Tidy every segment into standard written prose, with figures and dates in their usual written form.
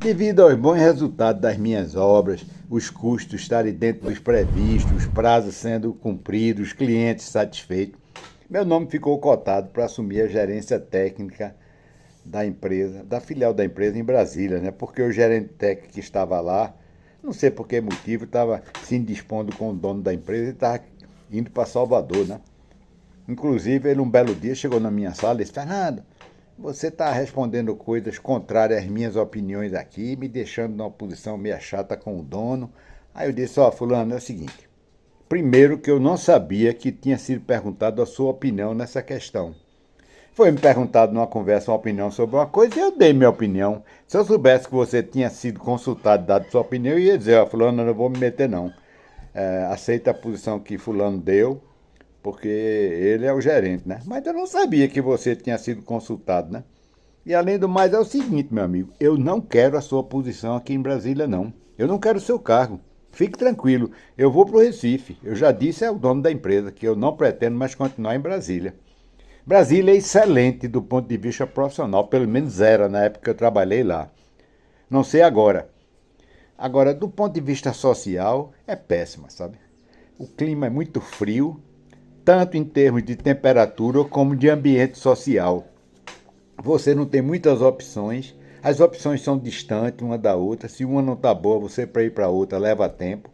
Devido aos bons resultados das minhas obras, os custos estarem dentro dos previstos, os prazos sendo cumpridos, os clientes satisfeitos, meu nome ficou cotado para assumir a gerência técnica da empresa, da filial da empresa em Brasília, né? Porque o gerente técnico que estava lá, não sei por que motivo, estava se indispondo com o dono da empresa e estava indo para Salvador, né? Inclusive, ele um belo dia chegou na minha sala e disse: Fernando, você está respondendo coisas contrárias às minhas opiniões aqui, me deixando numa posição meio chata com o dono. Aí eu disse: ó, fulano, é o seguinte. Primeiro que eu não sabia que tinha sido perguntado a sua opinião nessa questão. Foi me perguntado numa conversa uma opinião sobre uma coisa e eu dei minha opinião. Se eu soubesse que você tinha sido consultado e dado sua opinião, eu ia dizer: ó, fulano, eu não vou me meter não. Aceita a posição que fulano deu, porque ele é o gerente, né? Mas eu não sabia que você tinha sido consultado, né? E além do mais é o seguinte, meu amigo, eu não quero a sua posição aqui em Brasília, não. Eu não quero o seu cargo. Fique tranquilo, eu vou para o Recife. Eu já disse ao dono da empresa que eu não pretendo mais continuar em Brasília. Brasília é excelente do ponto de vista profissional, pelo menos era na época que eu trabalhei lá. Não sei agora. Agora, do ponto de vista social, é péssima, sabe? O clima é muito frio, tanto em termos de temperatura como de ambiente social. Você não tem muitas opções, as opções são distantes uma da outra, se uma não está boa, você para ir para outra leva tempo.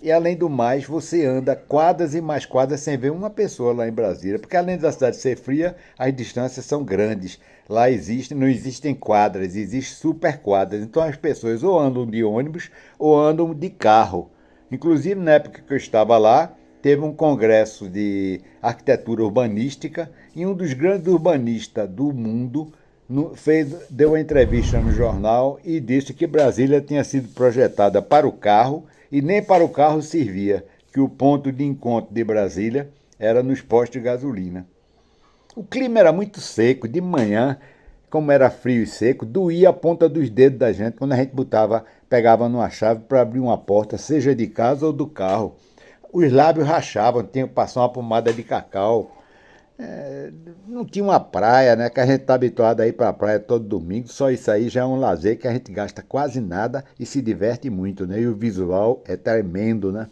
E além do mais, você anda quadras e mais quadras sem ver uma pessoa lá em Brasília, porque além da cidade ser fria, as distâncias são grandes. Lá não existem quadras, existem super quadras. Então as pessoas ou andam de ônibus ou andam de carro. Inclusive, na época que eu estava lá, teve um congresso de arquitetura urbanística e um dos grandes urbanistas do mundo deu uma entrevista no jornal e disse que Brasília tinha sido projetada para o carro e nem para o carro servia, que o ponto de encontro de Brasília era nos postos de gasolina. O clima era muito seco, de manhã, como era frio e seco, doía a ponta dos dedos da gente quando a gente pegava numa chave para abrir uma porta, seja de casa ou do carro. Os lábios rachavam, tinha que passar uma pomada de cacau. Não tinha uma praia, né? Que a gente está habituado a ir para a praia todo domingo. Só isso aí já é um lazer que a gente gasta quase nada e se diverte muito, né? E o visual é tremendo, né?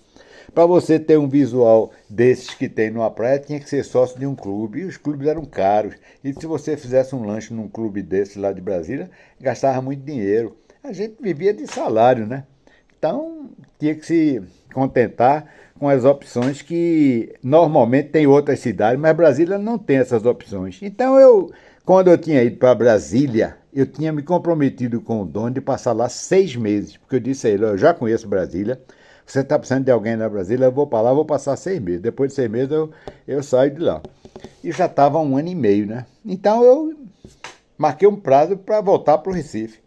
Para você ter um visual desses que tem numa praia, tinha que ser sócio de um clube. E os clubes eram caros. E se você fizesse um lanche num clube desse lá de Brasília, gastava muito dinheiro. A gente vivia de salário, né? Então, tinha que se contentar com as opções que normalmente tem outras cidades, mas Brasília não tem essas opções. Então, quando eu tinha ido para Brasília, eu tinha me comprometido com o dono de passar lá 6 meses, porque eu disse a ele: eu já conheço Brasília, você está precisando de alguém na Brasília, eu vou para lá, vou passar 6 meses. Depois de 6 meses eu saio de lá. E já estava 1 ano e meio, né? Então, eu marquei um prazo para voltar para o Recife.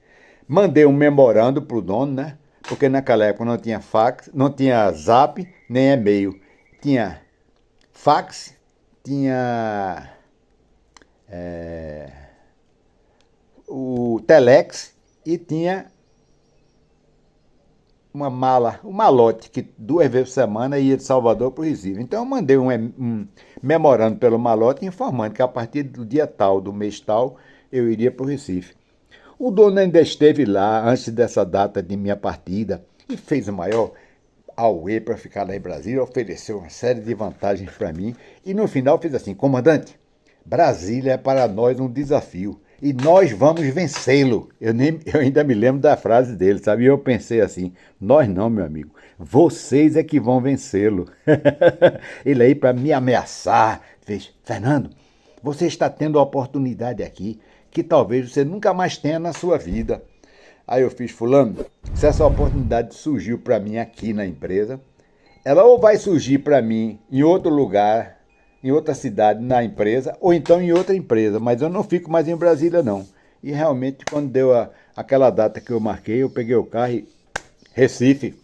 Mandei um memorando para o dono, né? Porque naquela época não tinha fax, não tinha zap, nem e-mail. Tinha fax, tinha o telex e tinha uma mala, um malote, que 2 vezes por semana ia de Salvador para o Recife. Então eu mandei um memorando pelo malote informando que a partir do dia tal, do mês tal, eu iria para o Recife. O dono ainda esteve lá antes dessa data de minha partida e fez o maior auê para ficar lá em Brasília, ofereceu uma série de vantagens para mim e no final fez assim: comandante, Brasília é para nós um desafio e nós vamos vencê-lo. Eu ainda me lembro da frase dele, sabe? E eu pensei assim: nós não, meu amigo, vocês é que vão vencê-lo. Ele aí para me ameaçar fez: Fernando, você está tendo a oportunidade aqui que talvez você nunca mais tenha na sua vida. Aí eu fiz: fulano, se essa oportunidade surgiu para mim aqui na empresa, ela ou vai surgir para mim em outro lugar, em outra cidade, na empresa, ou então em outra empresa, mas eu não fico mais em Brasília, não. E realmente, quando deu aquela data que eu marquei, eu peguei o carro e Recife.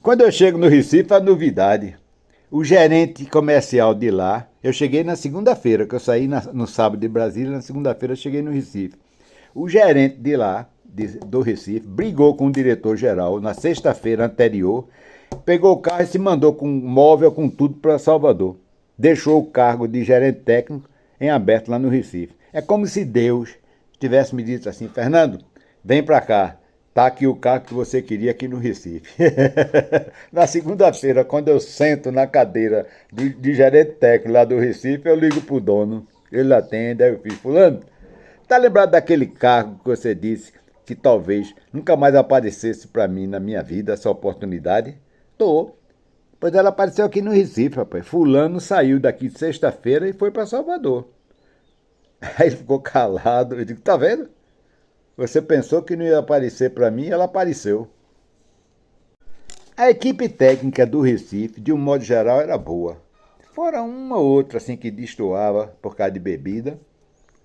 Quando eu chego no Recife, a novidade. O gerente comercial de lá, eu cheguei na segunda-feira, que eu saí no sábado de Brasília, na segunda-feira eu cheguei no Recife. O gerente de lá, do Recife, brigou com o diretor-geral na sexta-feira anterior, pegou o carro e se mandou com móvel, com tudo para Salvador. Deixou o cargo de gerente técnico em aberto lá no Recife. É como se Deus tivesse me dito assim: Fernando, vem para cá, Tá aqui o carro que você queria aqui no Recife. Na segunda-feira, quando eu sento na cadeira de gerente técnico lá do Recife, eu ligo pro dono. Ele atende, aí eu fiz, fulano, tá lembrado daquele carro que você disse que talvez nunca mais aparecesse para mim na minha vida, essa oportunidade? Tô. Pois ela apareceu aqui no Recife, rapaz. Fulano saiu daqui sexta-feira e foi para Salvador. Aí ele ficou calado. Eu digo, tá vendo? Você pensou que não ia aparecer para mim, ela apareceu. A equipe técnica do Recife, de um modo geral, era boa. Fora uma ou outra assim que destoava por causa de bebida.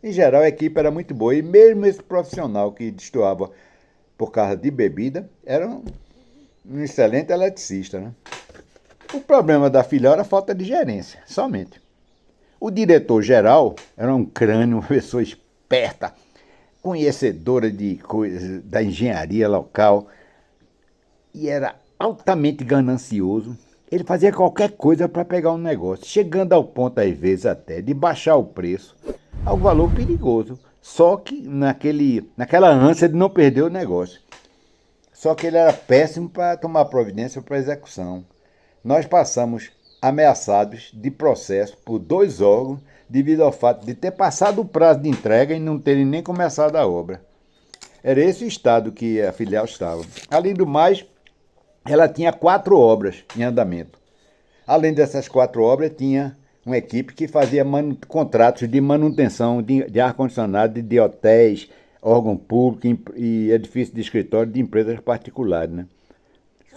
Em geral, a equipe era muito boa. E mesmo esse profissional que destoava por causa de bebida, era um excelente eletricista, né? O problema da filial era a falta de gerência, somente. O diretor-geral era um crânio, uma pessoa esperta, conhecedora de coisas da engenharia local e era altamente ganancioso. Ele fazia qualquer coisa para pegar um negócio, chegando ao ponto, às vezes, até de baixar o preço ao valor perigoso, só que naquela ânsia de não perder o negócio. Só que ele era péssimo para tomar providência para execução. Nós passamos ameaçados de processo por 2 órgãos devido ao fato de ter passado o prazo de entrega e não terem nem começado a obra. Era esse o estado que a filial estava. Além do mais, ela tinha 4 obras em andamento. Além dessas 4 obras, tinha uma equipe que fazia contratos de manutenção de ar-condicionado de hotéis, órgão público e edifícios de escritório de empresas particulares, né?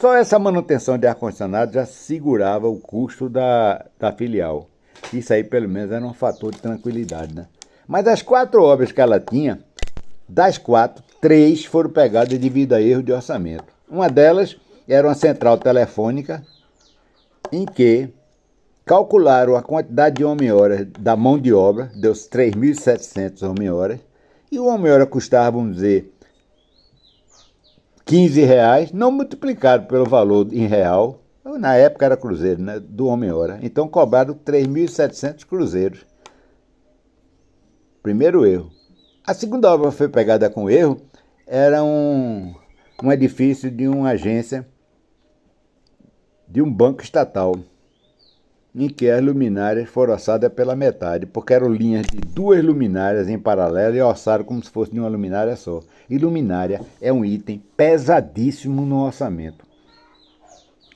Só essa manutenção de ar-condicionado já segurava o custo da filial. Isso aí, pelo menos, era um fator de tranquilidade, né? Mas as 4 obras que ela tinha, das 4, 3 foram pegadas devido a erro de orçamento. Uma delas era uma central telefônica em que calcularam a quantidade de homem-hora da mão de obra, deu 3.700 homem-horas, e o homem-hora custava, vamos dizer, R$ 15, não multiplicado pelo valor em real, na época era cruzeiro, né, do homem-hora. Então cobraram 3.700 cruzeiros. Primeiro erro. A segunda obra que foi pegada com erro era um edifício de uma agência de um banco estatal, em que as luminárias foram orçadas pela metade, porque eram linhas de 2 luminárias em paralelo e orçaram como se fosse de uma luminária só. E luminária é um item pesadíssimo no orçamento.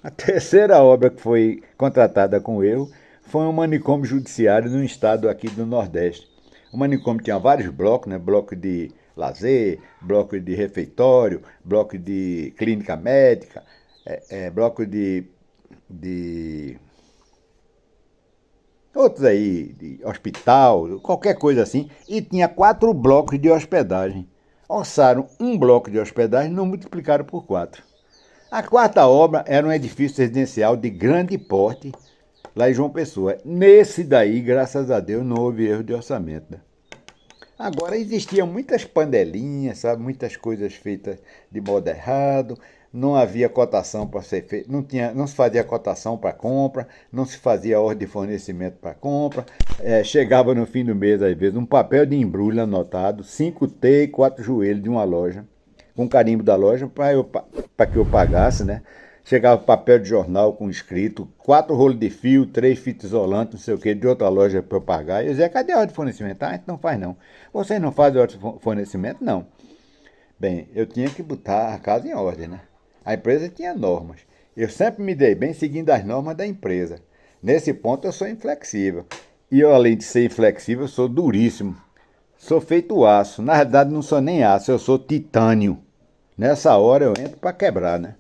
A terceira obra que foi contratada com erro foi um manicômio judiciário num estado aqui do Nordeste. O manicômio tinha vários blocos, né? Bloco de lazer, bloco de refeitório, bloco de clínica médica, bloco de outros aí, de hospital, qualquer coisa assim, e tinha 4 blocos de hospedagem. Orçaram um bloco de hospedagem e não multiplicaram por 4. A quarta obra era um edifício residencial de grande porte lá em João Pessoa. Nesse daí, graças a Deus, não houve erro de orçamento, né? Agora, existiam muitas panelinhas, sabe? Muitas coisas feitas de modo errado, não havia cotação para ser feita, não se fazia cotação para compra, não se fazia ordem de fornecimento para compra, chegava no fim do mês, às vezes, um papel de embrulho anotado, 5T e 4 joelhos de uma loja, com carimbo da loja para que eu pagasse, né? Chegava papel de jornal com escrito, 4 rolos de fio, 3 fitas isolantes, não sei o que, de outra loja para eu pagar. Eu dizia, cadê a ordem de fornecimento? Ah, a gente não faz não. Vocês não fazem ordem de fornecimento? Não. Bem, eu tinha que botar a casa em ordem, né? A empresa tinha normas. Eu sempre me dei bem seguindo as normas da empresa. Nesse ponto eu sou inflexível. E eu, além de ser inflexível, sou duríssimo. Sou feito aço. Na verdade, não sou nem aço, eu sou titânio. Nessa hora eu entro para quebrar, né?